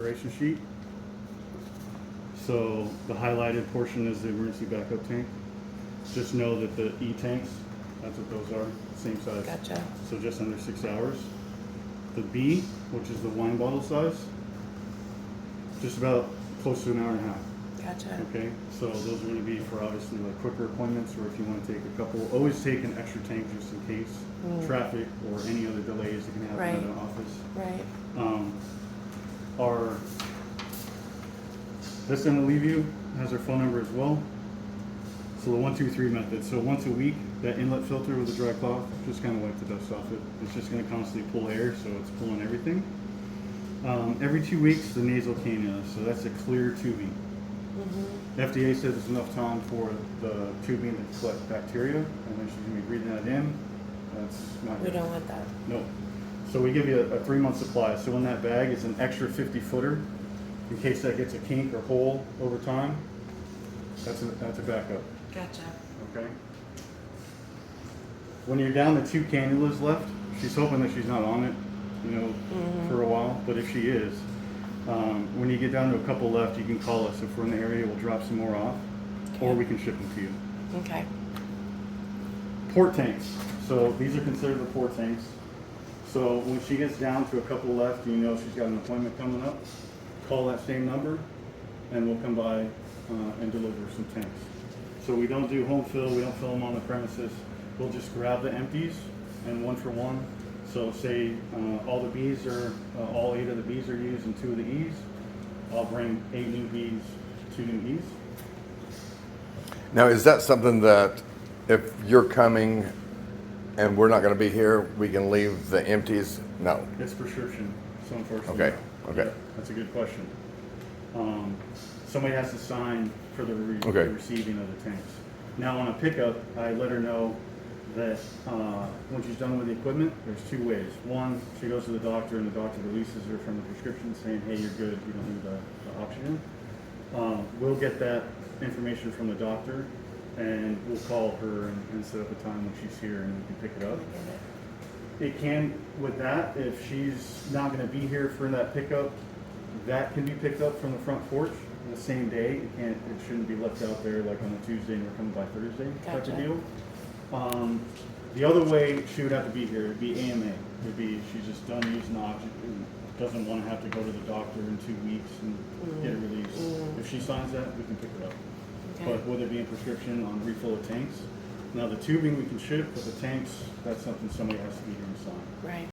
Declaration sheet. So the highlighted portion is the emergency backup tank. Just know that the E-tanks, that's what those are, same size. Gotcha. So just under 6 hours. The B, which is the wine bottle size, just about close to an hour and a half. Gotcha. Okay, so those are going to be for obviously like quicker appointments, or if you want to take a couple. Always take an extra tank just in case traffic or any other delays that can happen Right. in an office. Right. Our this I'm gonna leave you has our phone number as well. So the 1, 2, 3 method. So once a week, that inlet filter with a dry cloth, just kind of wipe the dust off it. It's just going to constantly pull air, so it's pulling everything. Every 2 weeks, the nasal cannula. So that's a clear tubing. FDA says it's enough time for the tubing to collect bacteria, and then she's going to be breathing that in. That's not We good. don't want that. No. So we give you a 3-month supply. So in that bag is an extra 50 footer in case that gets a kink or hole over time. That's a backup. Gotcha. Okay. When you're down to 2 cannulas left, she's hoping that she's not on it, for a while. But if she is, when you get down to a couple left, you can call us. If we're in the area, we'll drop some more off, or we can ship them to you. Okay. Port tanks. So these are considered the port tanks. So when she gets down to a couple left, you know she's got an appointment coming up. Call that same number, and we'll come by and deliver some tanks. So we don't do home fill. We don't fill them on the premises. We'll just grab the empties and 1 for 1. So say all the B's are, all 8 of the B's are used and 2 of the E's. I'll bring 8 new B's, 2 new E's. Now, is that something that if you're coming and we're not going to be here, we can leave the empties? No. It's prescription, so unfortunately. Okay. Okay. Yeah, that's a good question. Somebody has to sign for the Okay. receiving of the tanks. Now on a pickup, I let her know that when she's done with the equipment, there's 2 ways. One, she goes to the doctor and the doctor releases her from the prescription saying, hey, you're good, you don't need the oxygen. We'll get that information from the doctor and we'll call her and set up a time when she's here and we can pick it up. It can, with that, if she's not going to be here for that pickup, that can be picked up from the front porch the same day. It shouldn't be left out there like on a Tuesday and we're coming by Thursday type Gotcha. of deal. The other way she would have to be here, it'd be AMA. It'd be she's just done using oxygen, doesn't want to have to go to the doctor in 2 weeks and get it released. If she signs that, we can pick it up. Okay. But would it be a prescription on refill of tanks? Now the tubing we can ship, but the tanks, that's something somebody has to be here and sign. Right.